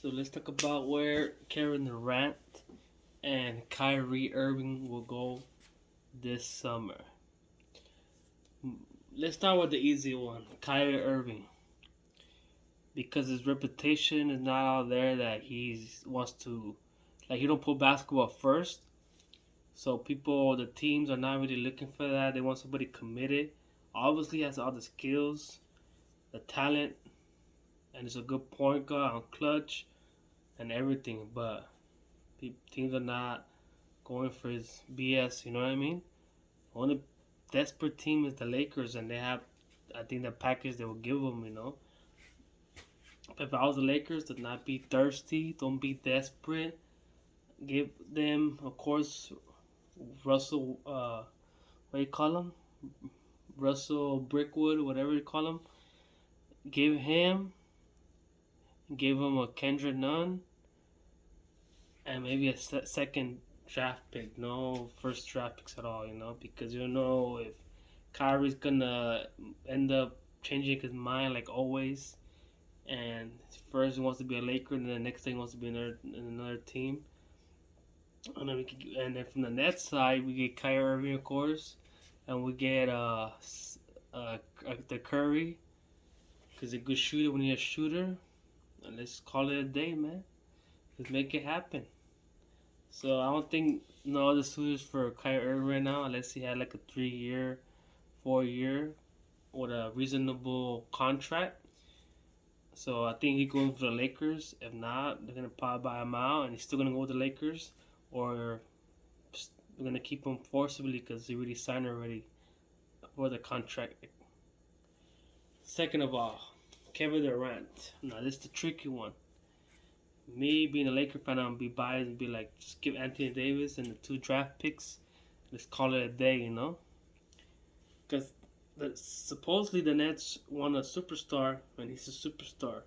So let's talk about where Kevin Durant and Kyrie Irving will go this summer. Let's start with the easy one, Kyrie Irving, because his reputation is not out there that he wants to, like he don't put basketball first. So people, the teams are not really looking for that. They want somebody committed. Obviously, he has all the skills, the talent, and is a good point guard on clutch and everything. But teams are not going for his BS. You know what I mean? Only desperate team is the Lakers, and they have, I think, the package they will give him. If I was the Lakers, do not be thirsty, don't be desperate. Give them, of course, Russell. What do you call him? Russell Brickwood, whatever you call him. Give him, give him a Kendrick Nunn, and maybe a second draft pick. No first draft picks at all. Because you don't know if Kyrie's gonna end up changing his mind like always, and first he wants to be a Laker, and then the next thing he wants to be another team. And then from the Nets side, we get Kyrie Irving, of course, and we get the Curry, because he's a good shooter when he's a shooter. And let's call it a day, man. Let's make it happen. So I don't think no other suitors for Kyrie Irving right now, unless he had like a 3 year, 4 year with a reasonable contract. So I think he's going for the Lakers. If not, they're gonna probably buy him out, and he's still gonna go with the Lakers, or we're gonna keep him forcibly because he already signed already for the contract. Second of all, Kevin Durant. Now this is the tricky one. Me being a Laker fan, I'm gonna be biased and be like, just give Anthony Davis and the 2 draft picks. Let's call it a day. Because supposedly the Nets want a superstar, and he's a superstar.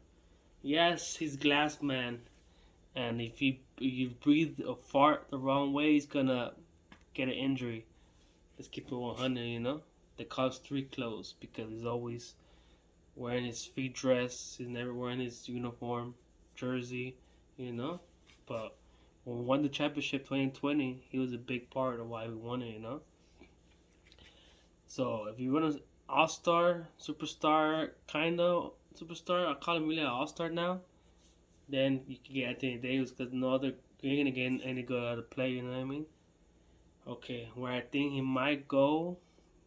Yes, he's glass man, and if you breathe or fart the wrong way, he's gonna get an injury. Let's keep it 100. They call street clothes because he's always wearing his feet dress. He's never wearing his uniform, jersey. You know, but when we won the championship 2020, he was a big part of why we won it. So if you want an all-star, superstar, kind of superstar, I call him really an all-star now. Then you can get Anthony Davis because no other you ain't gonna get any good other play. You know what I mean? Okay, where I think he might go,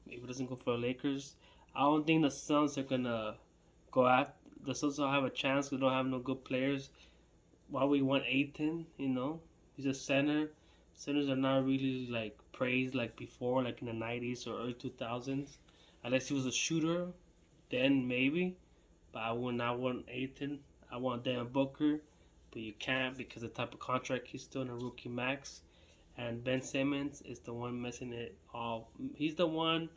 if he doesn't go for the Lakers, I don't think the Suns are gonna go after. The Suns don't have a chance. We don't have no good players. Why we want Aiton? He's a center. Centers are not really like praised like before, like in the 90s or early 2000s. Unless he was a shooter, then maybe. But I would not want Aiton. I want Dan Booker, but you can't because the type of contract he's still in a rookie max. And Ben Simmons is the one messing it all. He's the one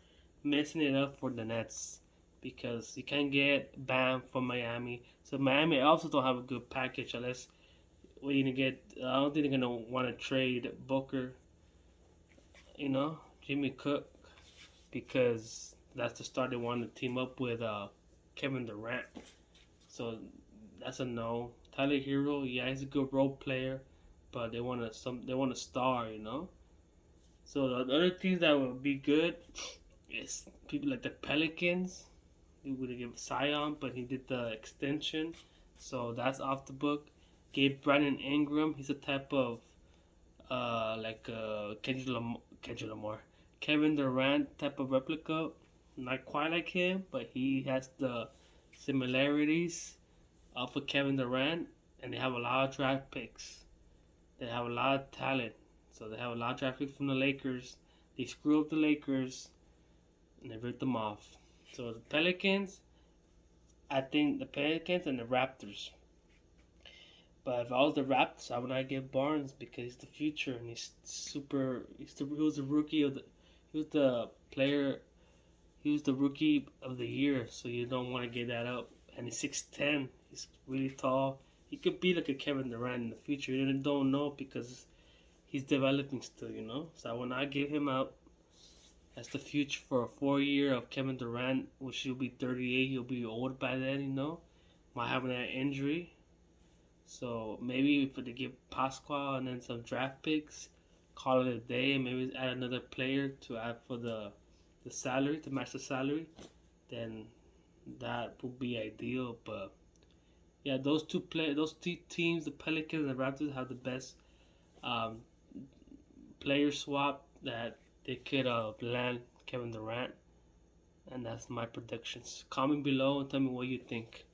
messing it up for the Nets because you can't get Bam from Miami. So Miami also don't have a good package unless we need to get. I don't think they're gonna want to trade Booker. Jimmy Cook, because that's the start they want to team up with Kevin Durant. So that's a no. Tyler Hero, yeah, he's a good role player, but they want a star. So the other teams that would be good is people like the Pelicans. They would give Zion, but he did the extension, so that's off the book. Gabe Brandon Ingram, he's a type of like Kendrick Lamar, Kevin Durant type of replica. Not quite like him, but he has the similarities of a Kevin Durant, and they have a lot of draft picks. They have a lot of talent, so they have a lot of draft picks from the Lakers. They screw up the Lakers, and they rip them off. So the Pelicans, I think the Pelicans and the Raptors. But if I was the Raptors, I would not get Barnes because he's the future and he's super. He was the rookie of the. He was the player. He was the rookie of the year, so you don't want to get that up. And he's 6'10". He's really tall. He could be like a Kevin Durant in the future. You don't know because he's developing still. So I will not give him up. That's the future for a 4 year of Kevin Durant, which he'll be 38. He'll be old by then. Might have an injury. So maybe if they give Pascual and then some draft picks, call it a day, and maybe add another player to add for the salary to match the salary, then that would be ideal. But yeah, those two teams, the Pelicans and the Raptors, have the best um, player swap that they could land Kevin Durant, and that's my predictions. Comment below and tell me what you think.